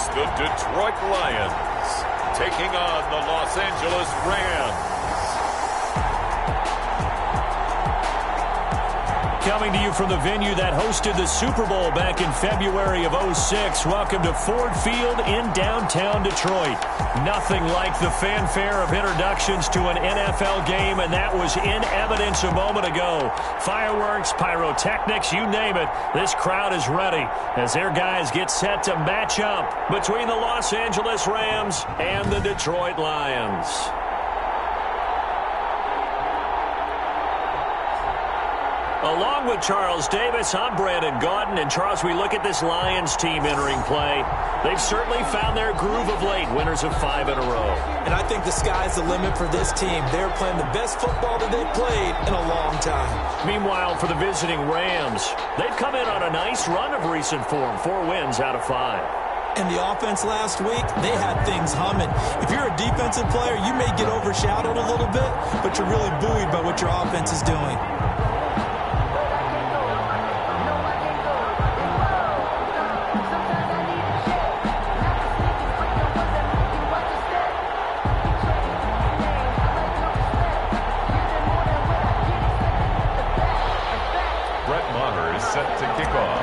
It's the Detroit Lions taking on the Los Angeles Rams. Coming to you from the venue that hosted the Super Bowl back in February of '06. Welcome to Ford Field in downtown Detroit. Nothing like the fanfare of introductions to an NFL game, and that was in evidence a moment ago. Fireworks, pyrotechnics, you name it. This crowd is ready as their guys get set to match up between the Los Angeles Rams and the Detroit Lions. Along with Charles Davis, I'm Brandon Gaudin. And, Charles, we look at this Lions team entering play. They've certainly found their groove of late, winners of 5 in a row. And I think the sky's the limit for this team. They're playing the best football that they've played in a long time. Meanwhile, for the visiting Rams, they've come in on a nice run of recent form, 4 wins out of 5. And the offense last week, they had things humming. If you're a defensive player, you may get overshadowed a little bit, but you're really buoyed by what your offense is doing. Set to kick off.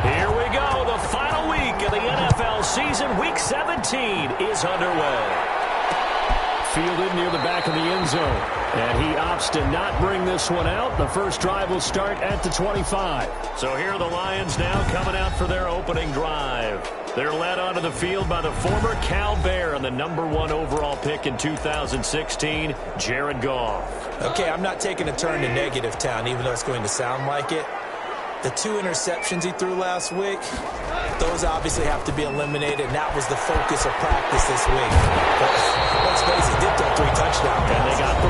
Here we go. The final week of the NFL season. Week 17 is underway. Fielded near the back of the end zone. And he opts to not bring this one out. The first drive will start at the 25. So here are the Lions now coming out for their opening drive. They're led onto the field by the former Cal Bear and the #1 overall pick in 2016, Jared Goff. Okay, I'm not taking a turn to negative town, even though it's going to sound like it. The 2 interceptions he threw last week, those obviously have to be eliminated, and that was the focus of practice this week. But let's face it, he did throw 3 touchdowns. And they got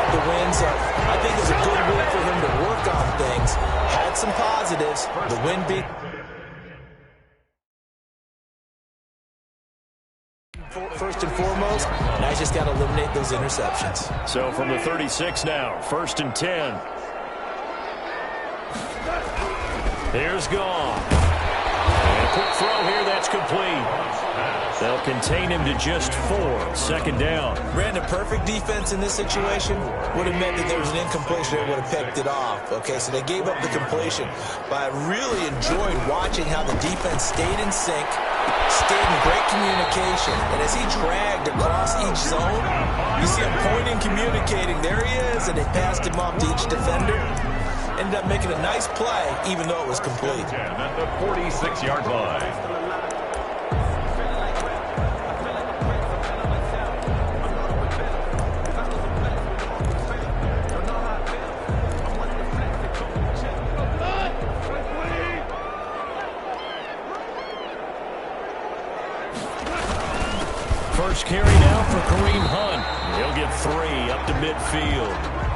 the win. So I think it's a good win for him to work on things. Had some positives. The win beat. First and foremost, now he's just got to eliminate those interceptions. So from the 36 now, 1st and 10. Here's Goff. And a quick throw here, that's complete. They'll contain him to just 4. 2nd down. Brandon, perfect defense in this situation would have meant that there was an incompletion. They would have picked it off. Okay, so they gave up the completion. But I really enjoyed watching how the defense stayed in sync, stayed in great communication. And as he dragged across each zone, you see him pointing, communicating. There he is, and they passed him off to each defender. Ended up making a nice play, even though it was complete. At the 46-yard line. First carry now for Kareem Hunt. He'll get 3 up to midfield.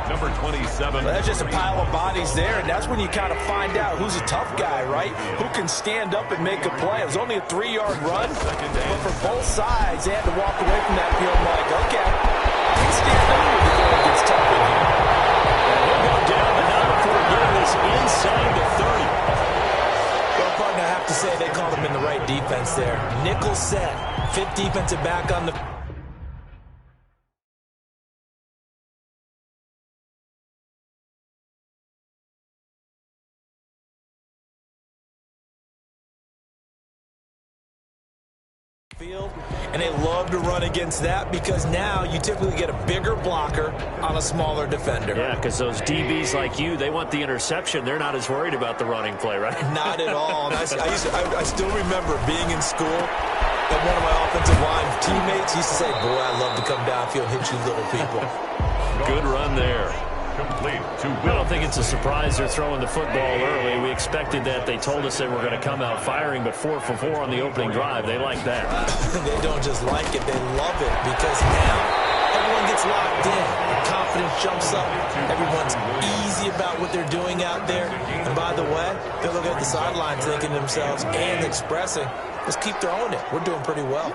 Number 27. Well, that's just a pile of bodies there, and that's when you kind of find out who's a tough guy, right? Who can stand up and make a play. It was only a 3-yard run, but for both sides, they had to walk away from that field like, okay, I can stand up when the game gets tough in here. And he'll go down, but not before getting this inside the 30. Well, partner, I have to say they called him in the right defense there. Nickel set, 5th defensive back on the field, and they love to run against that because now you typically get a bigger blocker on a smaller defender. Yeah, because those DBs like you, they want the interception. They're not as worried about the running play, right? Not at all. And I still remember being in school, and one of my offensive line teammates used to say, boy, I love to come downfield and hit you little people. Good run there. Complete to I don't think it's a surprise they're throwing the football early. We expected that. They told us they were going to come out firing, but 4 for 4 on the opening drive. They like that. They don't just like it. They love it because now everyone gets locked in. The confidence jumps up. Everyone's easy about what they're doing out there. And by the way, they're looking at the sidelines thinking to themselves and expressing, let's keep throwing it. We're doing pretty well.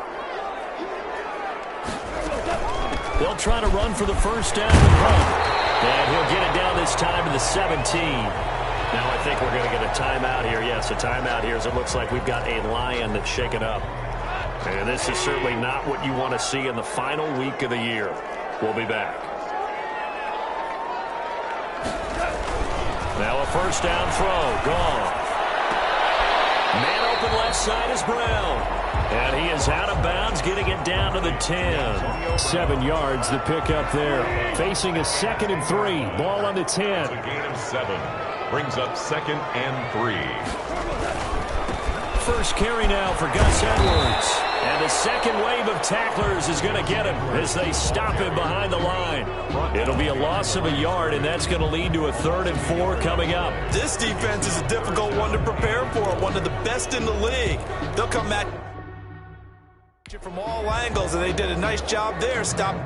They'll try to run for the first down and run. And he'll get it down this time to the 17. Now I think we're going to get a timeout here. Yes, a timeout here as it looks like we've got a Lion that's shaken up. And this is certainly not what you want to see in the final week of the year. We'll be back. Now a first down throw. Gone. Man open left side is Brown. And he is out of bounds, getting it down to the 10. 7 yards the pickup there. Facing a 2nd and 3. Ball on the 10. It's a gain of 7. Brings up 2nd and 3. First carry now for Gus Edwards. And the second wave of tacklers is going to get him as they stop him behind the line. It'll be a loss of a yard, and that's going to lead to a 3rd and 4 coming up. This defense is a difficult one to prepare for, one of the best in the league. They'll come at you from all angles, and they did a nice job there, stopping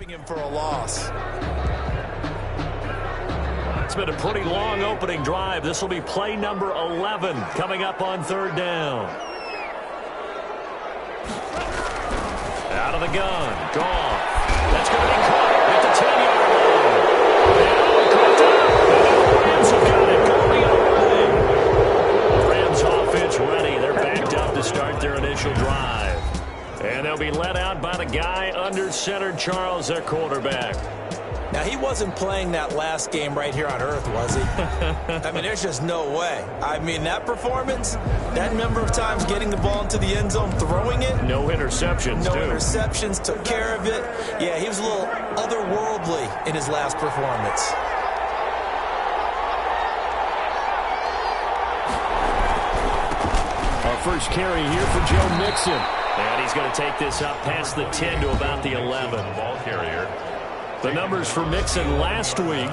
him for a loss. It's been a pretty long opening drive. This will be play number 11 coming up on 3rd down. Out of the gun. Gone. That's going to be caught at the 10-yard line. And the Rams have got it going away. Rams offense ready. They're backed up to start their initial drive. And they'll be led out by the guy under center, Charles, their quarterback. Now, he wasn't playing that last game right here on earth, was he? I mean, there's just no way. I mean, that performance, that number of times getting the ball into the end zone, throwing it. No interceptions, No interceptions, took care of it. Yeah, he was a little otherworldly in his last performance. Our first carry here for Joe Mixon. And he's going to take this up past the 10 to about the 11. Ball carrier. The numbers for Mixon last week,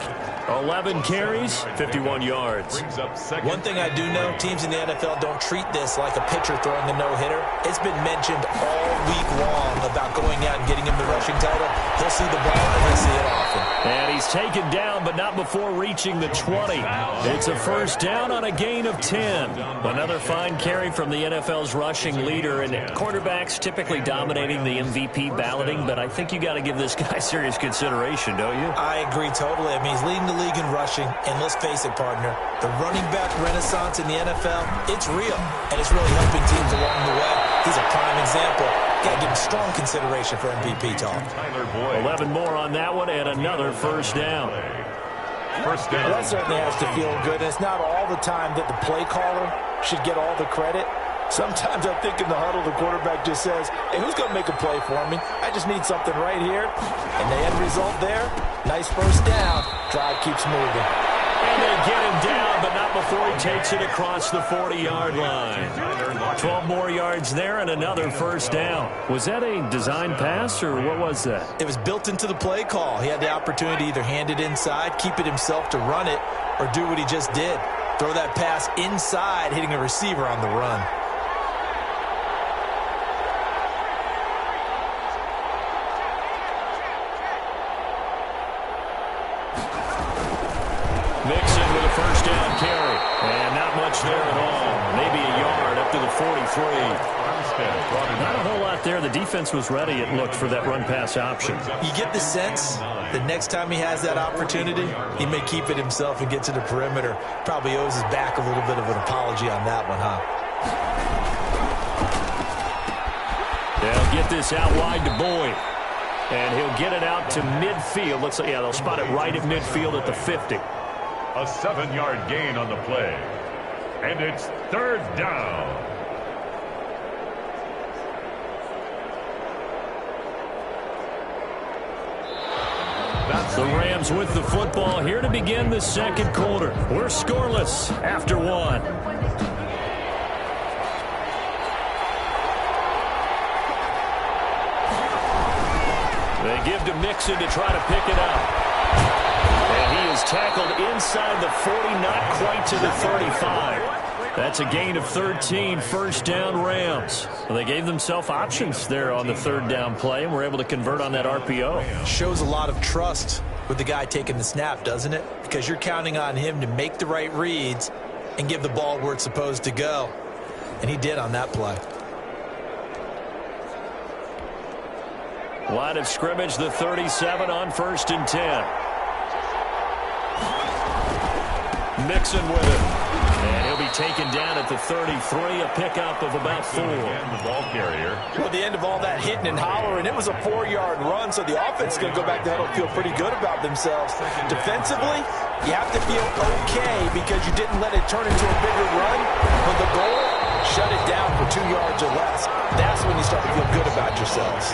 11 carries, 51 yards. Brings up 2nd. One thing I do know, teams in the NFL don't treat this like a pitcher throwing a no-hitter. It's been mentioned all week long about going out and getting him the rushing title. He'll see the ball and he'll see it often. And he's taken down, but not before reaching the 20. It's a first down on a gain of 10. Another fine carry from the NFL's rushing leader, and quarterbacks typically dominating the MVP balloting, but I think you got to give this guy serious consideration, don't you? I agree totally. I mean, he's leading the league in rushing, and let's face it, partner, the running back renaissance in the NFL, it's real, and it's really helping teams along the way. He's a prime example. Got to give him strong consideration for MVP talk. 11 more on that one, and another first down. First down. Well, that certainly has to feel good. It's not all the time that the play caller should get all the credit. Sometimes I think in the huddle, the quarterback just says, hey, who's going to make a play for me? I just need something right here. And the end result there, nice first down. Drive keeps moving. And they get him down, but not before he takes it across the 40-yard line. 12 more yards there and another first down. Was that a design pass, or what was that? It was built into the play call. He had the opportunity to either hand it inside, keep it himself to run it, or do what he just did. Throw that pass inside, hitting a receiver on the run. Mixon with a first down carry. And not much there at all. Maybe a yard up to the 43. Not a whole lot there. The defense was ready, it looked, for that run-pass option. You get the sense that next time he has that opportunity, he may keep it himself and get to the perimeter. Probably owes his back a little bit of an apology on that one, huh? They'll get this out wide to Boyd. And he'll get it out to midfield. Looks like, yeah, they'll spot it right at midfield at the 50. A 7-yard gain on the play. And it's 3rd down. The Rams with the football here to begin the second quarter. We're scoreless after 1. They give to Mixon to try to pick it up. And he is tackled inside the 40, not quite to the 35. That's a gain of 13, first down Rams. Well, they gave themselves options there on the 3rd down play and were able to convert on that RPO. Shows a lot of trust with the guy taking the snap, doesn't it? Because you're counting on him to make the right reads and give the ball where it's supposed to go. And he did on that play. Line of scrimmage, the 37 on 1st and 10. Mixon with it. And he'll be taken down at the 33, a pickup of about 4. The ball carrier. Well, at the end of all that hitting and hollering, it was a 4-yard run, so the offense is going to go back to huddle and feel pretty good about themselves. Defensively, you have to feel okay because you didn't let it turn into a bigger run. But the goal, shut it down for 2 yards or less. That's when you start to feel good about yourselves.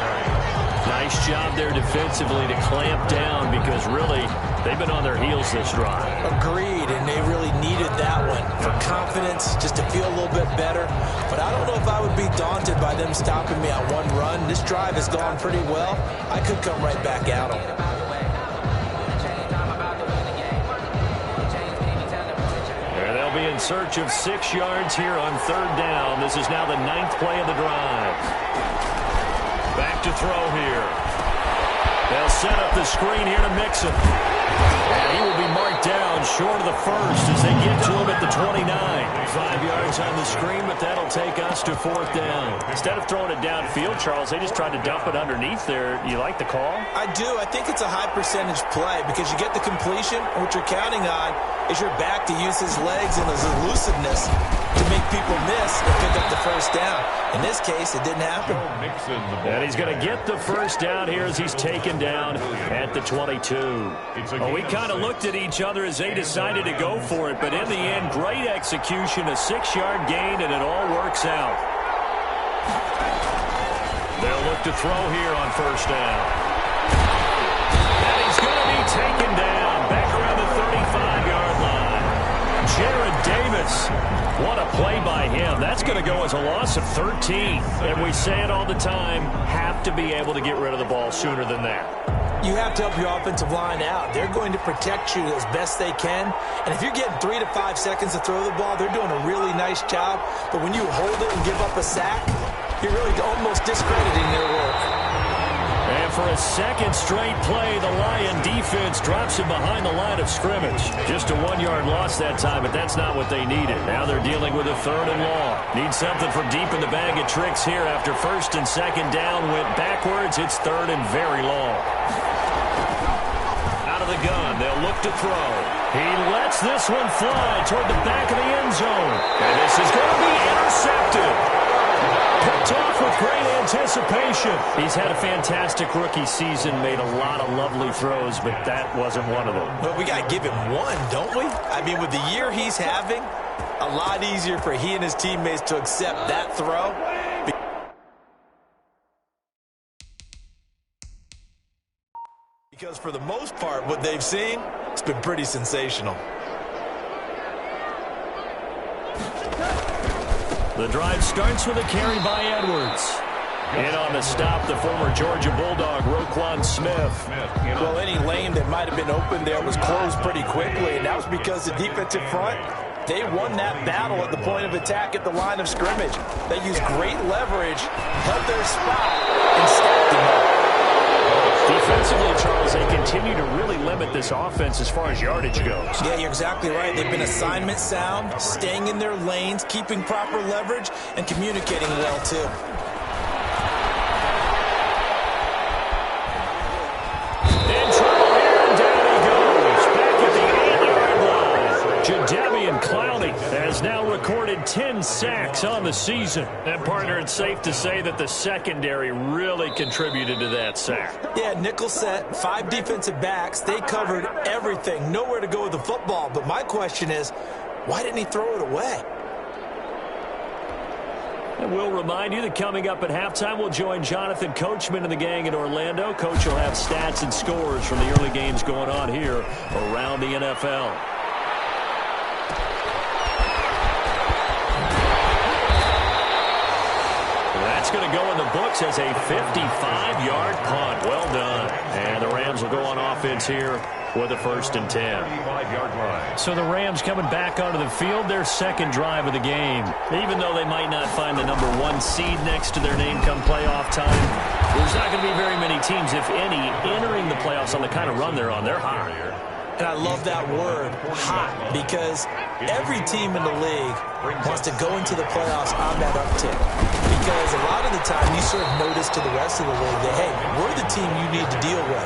Nice job there defensively to clamp down because really they've been on their heels this drive. Agreed, and they really needed that one for confidence, just to feel a little bit better. But I don't know if I would be daunted by them stopping me on one run. This drive has gone pretty well. I could come right back at them. They'll be in search of 6 yards here on 3rd down. This is now the 9th play of the drive. Back to throw here. They'll set up the screen here to Mixon. And he will be marked down short of the first as they get to him at the 29. 5 yards on the screen, but that'll take us to 4th down. Instead of throwing it downfield, Charles, they just tried to dump it underneath there. You like the call? I do. I think it's a high percentage play because you get the completion, and what you're counting on is your back to use his legs and his elusiveness to make people miss and pick up the 1st down. In this case, it didn't happen. And he's going to get the 1st down here as he's taken down at the 22. Well, we kind of looked at each other as they decided to go for it, but in the end, great execution, a 6-yard gain, and it all works out. They'll look to throw here on 1st down. And he's going to be taken down back around the 35-yard line. Jared Davis, what a play by him. That's going to go as a loss of 13. And we say it all the time, have to be able to get rid of the ball sooner than that. You have to help your offensive line out. They're going to protect you as best they can. And if you're getting 3 to 5 seconds to throw the ball, they're doing a really nice job. But when you hold it and give up a sack, you're really almost discrediting their work. And for a 2nd straight play, the Lion defense drops him behind the line of scrimmage. Just a 1-yard loss that time, but that's not what they needed. Now they're dealing with a 3rd and long. Need something from deep in the bag of tricks here after 1st and 2nd down went backwards. It's 3rd and very long. Out of the gun, they'll look to throw. He lets this one fly toward the back of the end zone. And this is going to be intercepted. Picked off with great anticipation. He's had a fantastic rookie season, made a lot of lovely throws, but that wasn't one of them. But we got to give him one, don't we? I mean, with the year he's having, a lot easier for he and his teammates to accept that throw. Because for the most part, what they've seen, it's been pretty sensational. The drive starts with a carry by Edwards. In on the stop, the former Georgia Bulldog, Roquan Smith. Well, any lane that might have been open there was closed pretty quickly, and that was because the defensive front, they won that battle at the point of attack at the line of scrimmage. They used great leverage, held their spot, and stacked them up. Defensively, Charles, they continue to really limit this offense as far as yardage goes. Yeah, you're exactly right. They've been assignment sound, staying in their lanes, keeping proper leverage, and communicating well, too. In trouble here, and down he goes. Back at the 8-yard line. Jadeveon Clowney has now recorded 10 sacks on the season. And, partner, it's safe to say that the secondary really contributed to that sack. Yeah, nickel set, 5 defensive backs. They covered everything. Nowhere to go with the football. But my question is, why didn't he throw it away? And we'll remind you that coming up at halftime, we'll join Jonathan Coachman and the gang in Orlando. Coach will have stats and scores from the early games going on here around the NFL. That's going to go in the books as a 55-yard punt. Well done. And the Rams will go on offense here with a 1st and 10. 5-yard line. So the Rams coming back onto the field, their 2nd drive of the game. Even though they might not find the number 1 seed next to their name come playoff time, there's not going to be very many teams, if any, entering the playoffs on the kind of run they're on. They're hot. And I love that word, hot, because every team in the league wants to go into the playoffs on that uptick. Because a lot of the time you sort of notice to the rest of the league that, hey, we're the team you need to deal with.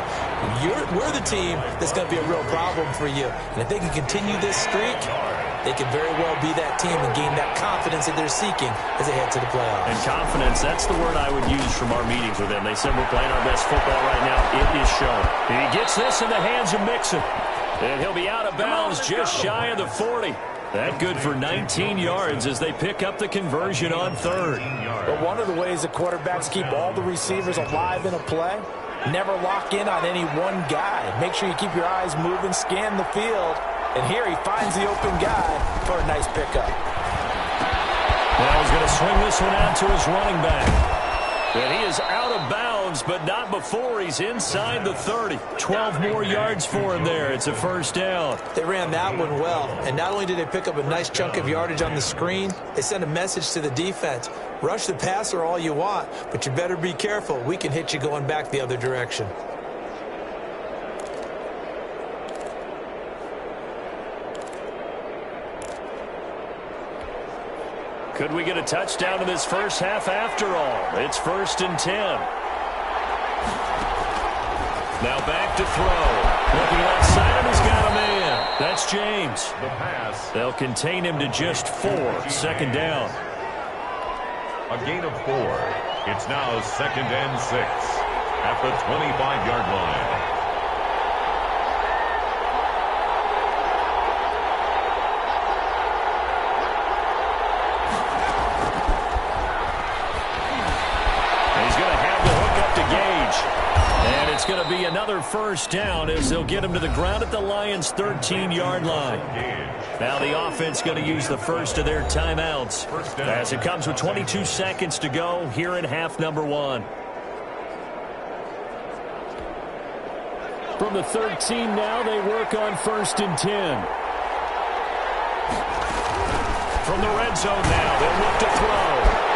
We're the team that's going to be a real problem for you. And if they can continue this streak, they could very well be that team and gain that confidence that they're seeking as they head to the playoffs. And confidence, that's the word I would use from our meetings with them. They said we're playing our best football right now. It is shown. He gets this in the hands of Mixon. And he'll be out of bounds just shy of the 40. That good for 19 yards as they pick up the conversion on third. But one of the ways that quarterbacks keep all the receivers alive in a play, never lock in on any one guy. Make sure you keep your eyes moving, scan the field. And here he finds the open guy for a nice pickup. Now he's going to swing this one out to his running back. And he is out of bounds, but not before he's inside the 30. 12 more yards for him there. It's a first down. They ran that one well. And not only did they pick up a nice chunk of yardage on the screen, they sent a message to the defense. Rush the passer all you want, but you better be careful. We can hit you going back the other direction. Could we get a touchdown in this first half after all? It's 1st and 10. Now back to throw. Looking outside, and he's got a man. That's James. The pass. They'll contain him to just 4. 2nd down. A gain of 4. It's now 2nd and 6 at the 25-yard line. It's going to be another first down as they'll get him to the ground at the Lions' 13-yard line. Now the offense going to use the first of their timeouts as it comes with 22 seconds to go here in half number 1. From the 13 now, they work on 1st and 10. From the red zone now, they'll look to throw.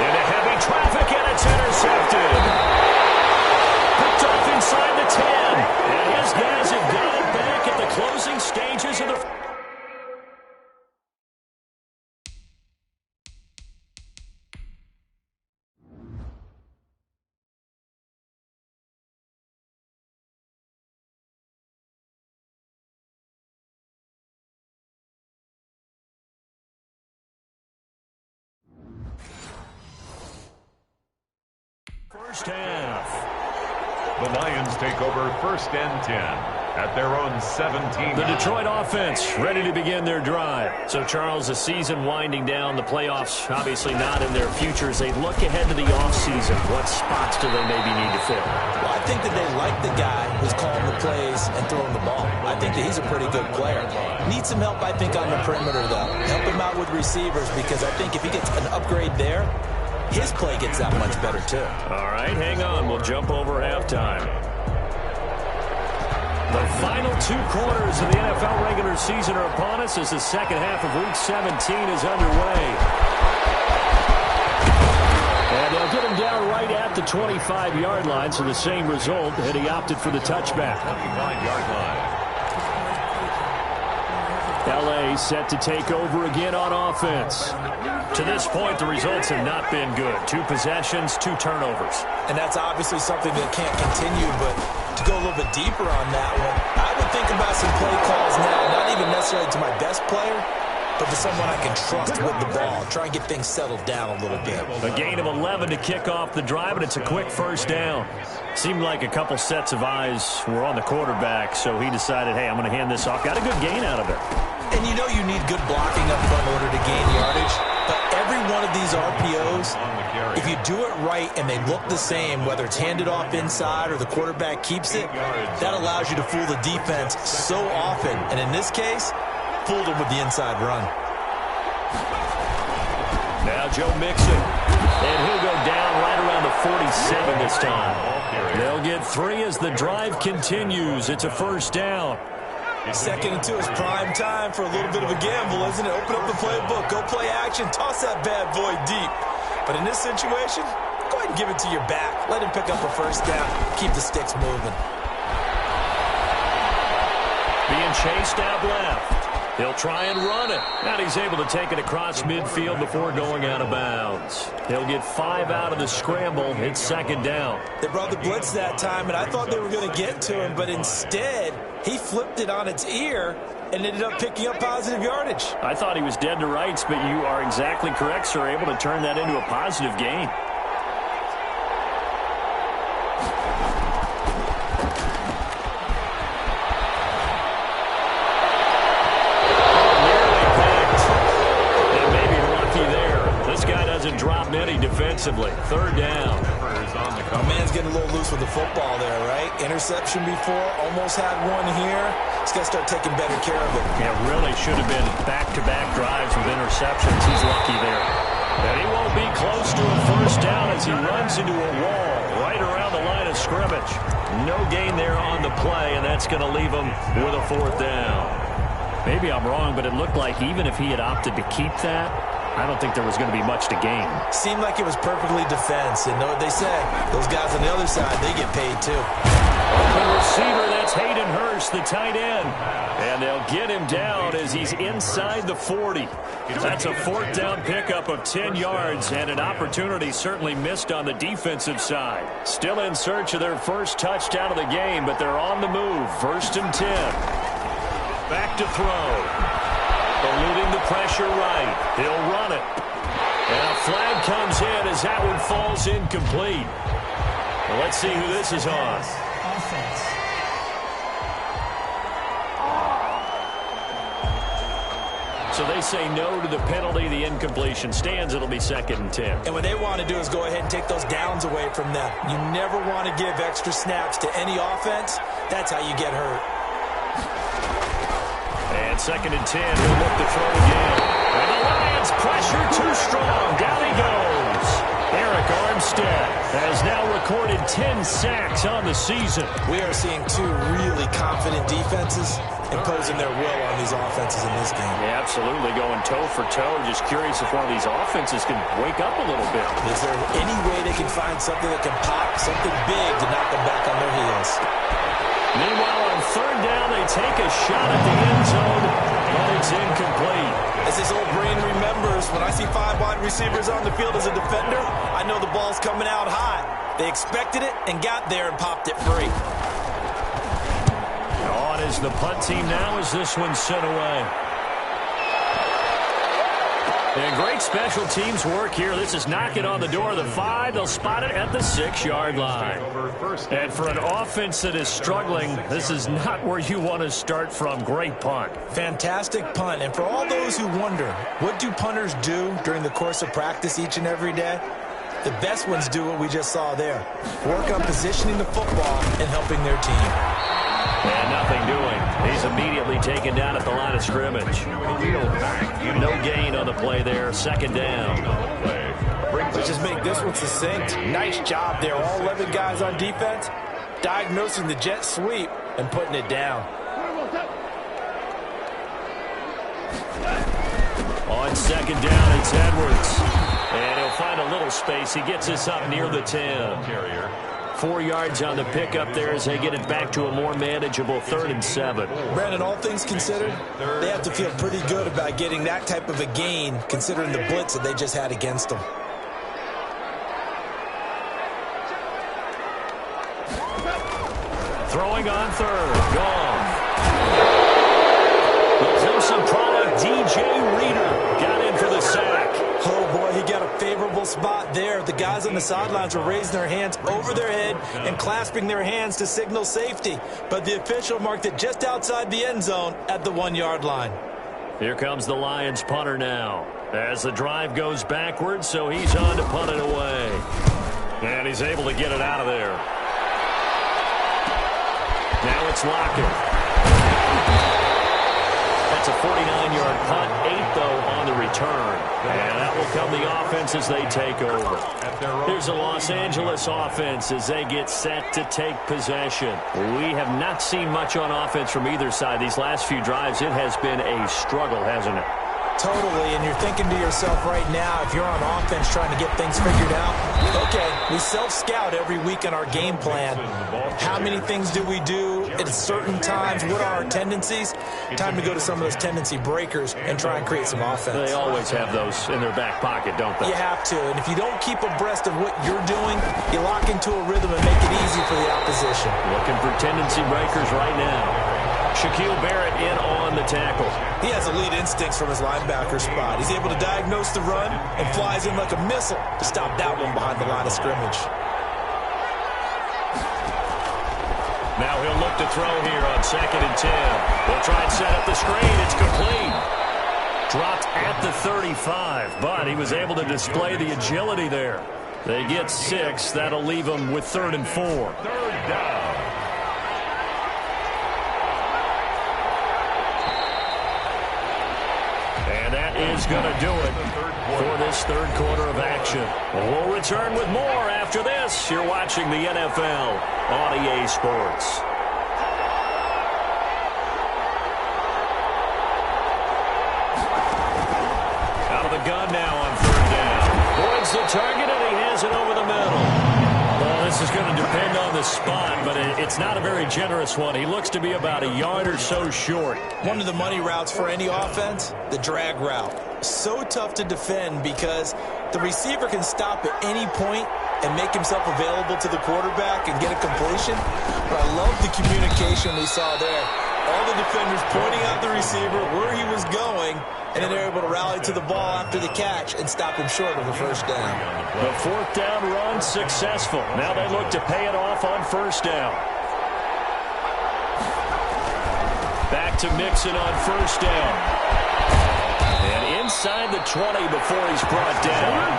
Into heavy traffic, and it's intercepted. Picked off inside the 10. And his guys have got it back at the closing stages of the... First half. The Lions take over 1st and 10 at their own 17. The Detroit offense ready to begin their drive. So, Charles, the season winding down, the playoffs obviously not in their future. As they look ahead to the offseason, what spots do they maybe need to fill? Well, I think that they like the guy who's calling the plays and throwing the ball. I think that he's a pretty good player. Needs some help, I think, on the perimeter, though. Help him out with receivers, because I think if he gets an upgrade there, his play gets that much better, too. All right, hang on. We'll jump over halftime. The final 2 quarters of the NFL regular season are upon us as the second half of Week 17 is underway. And they'll get him down right at the 25-yard line, so the same result, and he opted for the touchback. 25-yard line. L.A. set to take over again on offense. To this point, the results have not been good. 2 possessions, 2 turnovers. And that's obviously something that can't continue, but to go a little bit deeper on that one, I would think about some play calls now, not even necessarily to my best player, but to someone I can trust with the ball. Try and get things settled down a little bit. A gain of 11 to kick off the drive, and it's a quick first down. Seemed like a couple sets of eyes were on the quarterback, so he decided, hey, I'm going to hand this off. Got a good gain out of it. And you know you need good blocking up front in order to gain yardage. But every one of these RPOs, if you do it right and they look the same, whether it's handed off inside or the quarterback keeps it, that allows you to fool the defense so often. And in this case, fooled him with the inside run. Now Joe Mixon. And he'll go down right around the 47 this time. They'll get 3 as the drive continues. It's a first down. 2nd and 2 is prime time for a little bit of a gamble, isn't it? Open up the playbook, go play action, toss that bad boy deep. But in this situation, go ahead and give it to your back. Let him pick up a first down. Keep the sticks moving. Being chased out left. He'll try and run it. And he's able to take it across midfield before going out of bounds. He'll get 5 out of the scramble. It's second down. They brought the blitz that time, and I thought they were going to get to him, but instead, he flipped it on its ear and ended up picking up positive yardage. I thought he was dead to rights, but you are exactly correct, sir. Able to turn that into a positive gain. Drop many defensively. Third down. A man's getting a little loose with the football there, right? Interception before, almost had one here. He's got to start taking better care of it. Yeah, really should have been back-to-back drives with interceptions. He's lucky there. And he won't be close to a first down as he runs into a wall right around the line of scrimmage. No gain there on the play, and that's going to leave him with a fourth down. Maybe I'm wrong, but it looked like even if he had opted to keep that, I don't think there was going to be much to gain. Seemed like it was perfectly defense. And know what they say? Those guys on the other side, they get paid too. Open receiver, that's Hayden Hurst, the tight end. And they'll get him down as he's inside the 40. That's a fourth down pickup of 10 yards and an opportunity certainly missed on the defensive side. Still in search of their first touchdown of the game, but they're on the move. First and 10. Back to throw. Eluding the pressure right. He'll run it. And a flag comes in as that one falls incomplete. Well, let's see who this is on. Offense. So they say no to the penalty. The incompletion stands. It'll be second and 10. And what they want to do is go ahead and take those downs away from them. You never want to give extra snaps to any offense. That's how you get hurt. And second and 10, he'll look to throw again. And the Lions pressure too strong. Down he goes. Eric Armstead has now recorded 10 sacks on the season. We are seeing two really confident defenses imposing their will on these offenses in this game. Yeah, absolutely, going toe for toe. Just curious if one of these offenses can wake up a little bit. Is there any way they can find something that can pop, something big to knock them back on their heels? Meanwhile, on third down, they take a shot at the end zone, but it's incomplete. As his old brain remembers, when I see 5 wide receivers on the field as a defender, I know the ball's coming out hot. They expected it and got there and popped it free. On is the punt team now as this one's sent away. And great special teams work here. This is knocking on the door of the 5. They'll spot it at the 6-yard line. And for an offense that is struggling, this is not where you want to start from. Great punt. Fantastic punt. And for all those who wonder, what do punters do during the course of practice each and every day? The best ones do what we just saw there. Work on positioning the football and helping their team. And nothing doing. He's immediately taken down at the line of scrimmage. No gain on the play there. Second down. Let's just make this one succinct. Nice job there. All 11 guys on defense diagnosing the jet sweep and putting it down. On second down, it's Edwards. And he'll find a little space. He gets us up near the 10. 4 yards on the pickup there as they get it back to a more manageable 3rd and 7. Brandon, all things considered, they have to feel pretty good about getting that type of a gain considering the blitz that they just had against them. Throwing on third. Gone. The Clemson product, DJ Reader, got in for the sack. Oh, boy, he got a favorable spot there. The guys on the sidelines were raising their hands over their head and clasping their hands to signal safety. But the official marked it just outside the end zone at the 1-yard line. Here comes the Lions punter now. As the drive goes backwards, so he's on to punt it away. And he's able to get it out of there. Now it's Lockett. That's a 49-yard punt, 8, though, on the return. And that will come the offense as they take over. Here's the Los Angeles offense as they get set to take possession. We have not seen much on offense from either side. These last few drives, it has been a struggle, hasn't it? Totally, and you're thinking to yourself right now, if you're on offense trying to get things figured out, okay, we self-scout every week in our game plan. How many things do we do at certain times, what are our tendencies? Time to go to some of those tendency breakers and try and create some offense. They always have those in their back pocket, don't they? You have to, and if you don't keep abreast of what you're doing, you lock into a rhythm and make it easy for the opposition. Looking for tendency breakers right now. Shaquille Barrett in on the tackle. He has elite instincts from his linebacker spot. He's able to diagnose the run and flies in like a missile to stop that one behind the line of scrimmage. Now he'll look to throw here on 2nd and 10. They'll try and set up the screen. It's complete. Dropped at the 35, but he was able to display the agility there. They get 6. That'll leave them with 3rd and 4. 3rd down. And that is going to do it for this 3rd quarter of action. We'll return with more after this. You're watching the NFL on EA Sports. Out of the gun now on 3rd down. Points the target, and he has it over the middle. Well, this is going to depend on the spot, but it's not a very generous one. He looks to be about a yard or so short. One of the money routes for any offense, the drag route. So tough to defend because the receiver can stop at any point and make himself available to the quarterback and get a completion. But I love the communication we saw there. All the defenders pointing out the receiver where he was going, and then they're able to rally to the ball after the catch and stop him short of a 1st down. The 4th down run successful. Now they look to pay it off on 1st down. Back to Mixon on 1st down. And inside the 20 before he's brought down.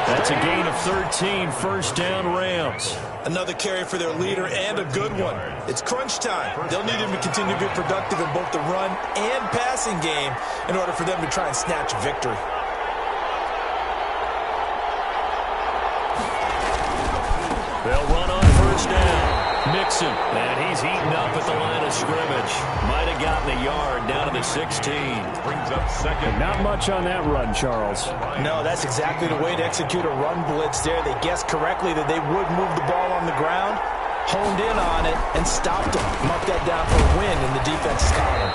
That's a gain of 13, 1st down Rams. Another carry for their leader and a good one. It's crunch time. They'll need him to continue to be productive in both the run and passing game in order for them to try and snatch a victory. They'll run on 1st down. Mixon, and he's eaten up at the line of scrimmage. Might have gotten a yard down to the 16. Brings up 2nd. Not much on that run, Charles. No, that's exactly the way to execute a run blitz there. They guessed correctly that they would move the ball on the ground, honed in on it, and stopped them. Marked that down for a win in the defense's column.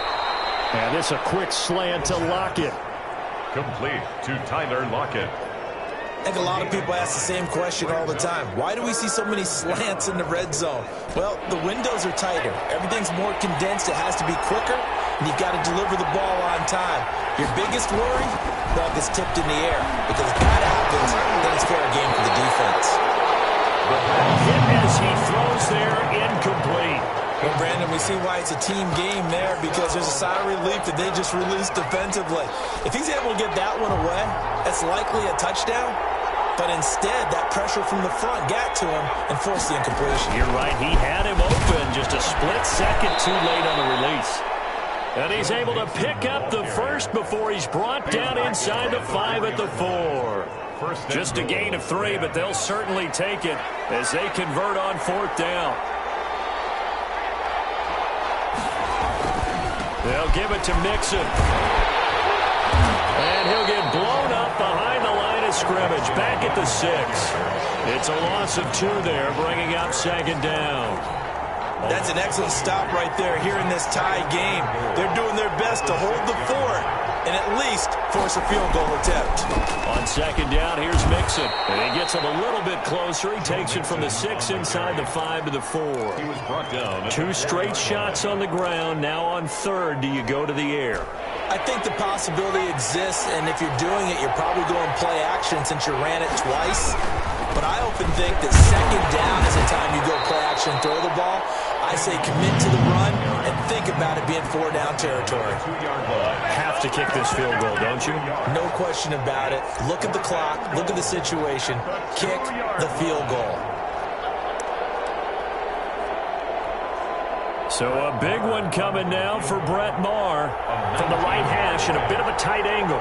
And this a quick slant to Lockett. Complete to Tyler Lockett. I think a lot of people ask the same question all the time. Why do we see so many slants in the red zone? Well, the windows are tighter. Everything's more condensed. It has to be quicker, and you've got to deliver the ball on time. Your biggest worry? Ball gets tipped in the air. Because if that happens, then it's fair game for the defense. Hit as he throws there, incomplete. Well, Brandon, we see why it's a team game there because there's a sigh of relief that they just released defensively. If he's able to get that one away, that's likely a touchdown. But instead, that pressure from the front got to him and forced the incompletion. You're right. He had him open just a split second too late on the release. And he's able to pick up the 1st before he's brought down inside the 5 at the 4. Just a gain of 3, but they'll certainly take it as they convert on 4th down. They'll give it to Mixon. And he'll get blown up behind the line of scrimmage. Back at the 6. It's a loss of 2 there, bringing up 2nd down. That's an excellent stop right there here in this tie game. They're doing their best to hold the fort and at least force a field goal attempt. On 2nd down, here's Mixon. And he gets him a little bit closer. He takes it from the 6 inside the 5 to the 4. He was brought down. 2 straight shots on the ground. Now on 3rd, do you go to the air? I think the possibility exists, and if you're doing it, you're probably going play action since you ran it twice. But I often think that 2nd down is the time you go play action, throw the ball. I say commit to the run and think about it being 4-down territory. 2-yard line. Have to kick this field goal, don't you? No question about it. Look at the clock. Look at the situation. Kick the field goal. So a big one coming now for Brett Maher from the right hash in a bit of a tight angle.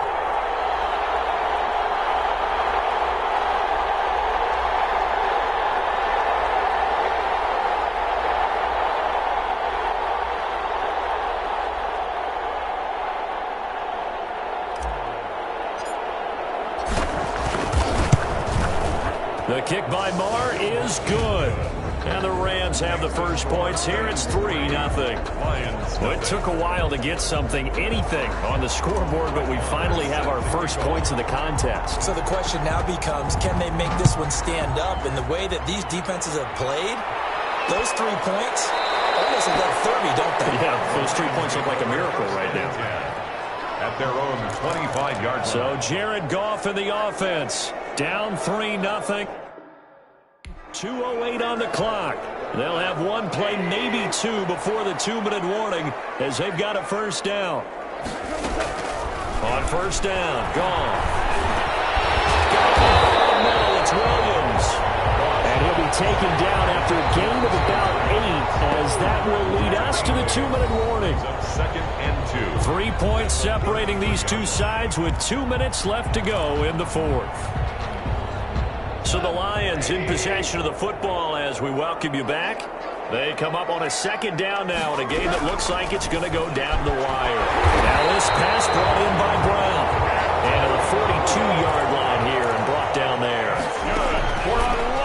The kick by Maher is good. And the Rams have the first points here. It's 3-0. Well, it took a while to get anything on the scoreboard, but we finally have our first points of the contest. So the question now becomes, can they make this one stand up? And the way that these defenses have played, those 3 points almost look like 30, don't they? Yeah, those 3 points look like a miracle right now. At their own 25-yard line. So Jared Goff in the offense. Down 3-0. 2:08 on the clock. They'll have one play, maybe two, before the 2-minute warning as they've got a first down. On first down, Goff. No, it's Williams. And he'll be taken down after a gain of about 8, as that will lead us to the 2-minute warning. 2nd and 2. 3 points separating these two sides with 2 minutes left to go in the fourth. So the Lions in possession of the football as we welcome you back. They come up on a second down now in a game that looks like it's going to go down the wire. Now this pass brought in by Brown. And to the 42-yard line here and brought down there.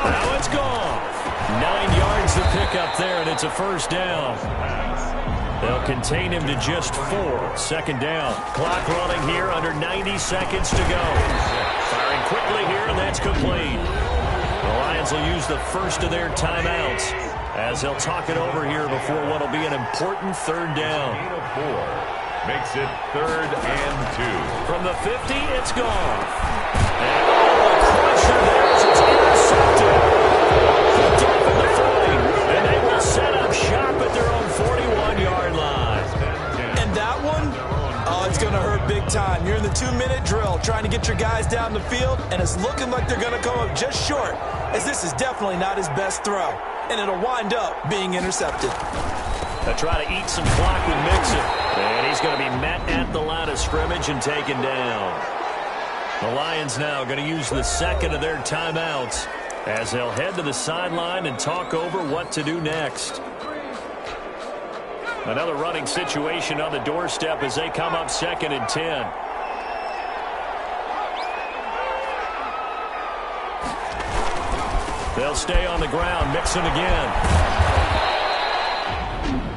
Now it's gone. 9 yards to pick up there, and it's a first down. They'll contain him to just 4. Second down. Clock running here under 90 seconds to go. Firing quickly here, and that's complete. The Lions will use the first of their timeouts as they'll talk it over here before what will be an important third down. Gain of 4 makes it 3rd and 2. From the 50, it's gone. And the pressure there as it's intercepted. Deep in the 40, and they will set up shop at their own 41-yard line. And that one, it's going to hurt big time. You're in the 2-minute drill trying to get your guys down the field, and it's looking like they're going to come up just short, as this is definitely not his best throw. And it'll wind up being intercepted. They'll try to eat some clock with Mixon. And he's going to be met at the line of scrimmage and taken down. The Lions now going to use the second of their timeouts as they'll head to the sideline and talk over what to do next. Another running situation on the doorstep as they come up 2nd and 10. They'll stay on the ground. Mixon again.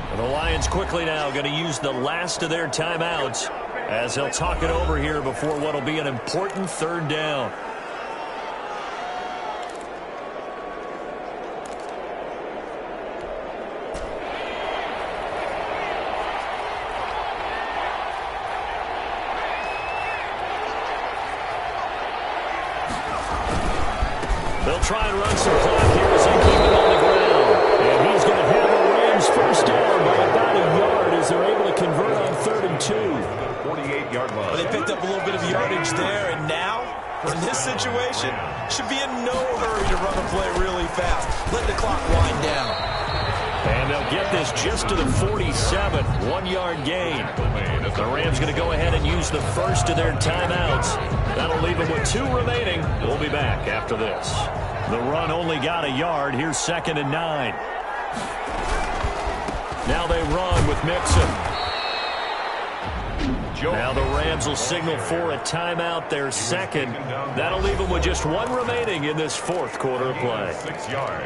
And the Lions quickly now going to use the last of their timeouts as they'll talk it over here before what will be an important third down. They'll try and run some clock here as they keep it on the ground. And he's going to have the Rams first down by about a yard as they're able to convert on 3rd and 2. 48-yard line. Well, they picked up a little bit of yardage there, and now, in this situation, should be in no hurry to run the play really fast. Let the clock wind down. And they'll get this just to the 47, 1-yard gain. The Rams going to go ahead and use the first of their timeouts. That'll leave them with 2 remaining. We'll be back after this. The run only got a yard. Here's 2nd and 9. Now they run with Mixon. Now the Rams will signal for a timeout, their second. That'll leave them with just 1 remaining in this fourth quarter of play. 6 yards.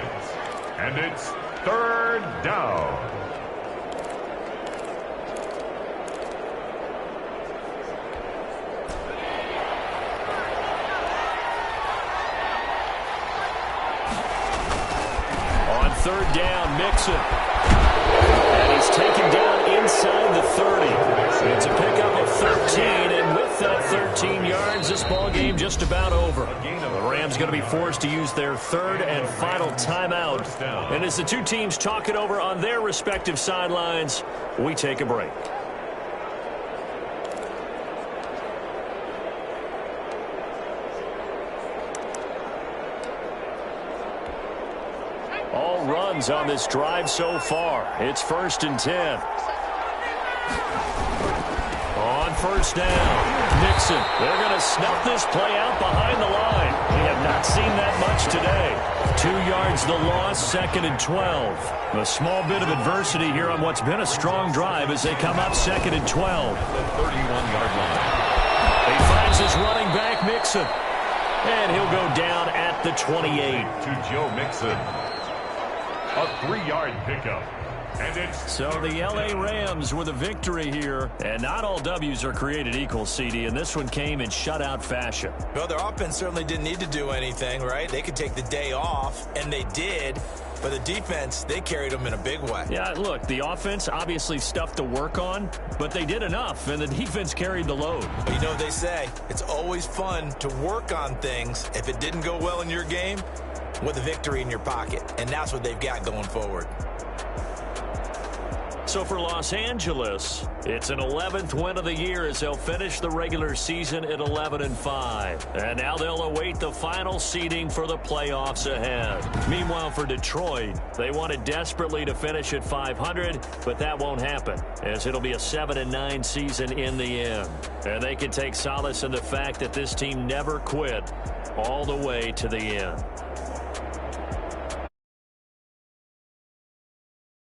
And it's 3rd down. On 3rd down, Mixon. And he's taken down inside the 30. It's a pickup of 13, and with that 13 yards, this ball game just about over. The Rams going to be forced to use their 3rd and final timeout. And as the two teams talk it over on their respective sidelines, we take a break. All runs on this drive so far. It's 1st and 10. On first down, Mixon. They're going to snuff this play out behind the line. We have not seen that much today. 2 yards the loss, 2nd and 12. A small bit of adversity here on what's been a strong drive as they come up 2nd and 12. The 31-yard line. He finds his running back, Mixon. And he'll go down at the 28. To Joe Mixon. A 3-yard pickup. And it's so the L.A. Rams with a victory here. And not all W's are created equal, CD, and this one came in shutout fashion. Well, their offense certainly didn't need to do anything, right? They could take the day off, and they did. But the defense, they carried them in a big way. Yeah, look, the offense, obviously stuff to work on, but they did enough, and the defense carried the load. But you know what they say, it's always fun to work on things. If it didn't go well in your game, with a victory in your pocket. And that's what they've got going forward. So for Los Angeles, it's an 11th win of the year as they'll finish the regular season at 11-5. And now they'll await the final seeding for the playoffs ahead. Meanwhile, for Detroit, they wanted desperately to finish at 500, but that won't happen, as it'll be a 7-9 season in the end. And they can take solace in the fact that this team never quit all the way to the end.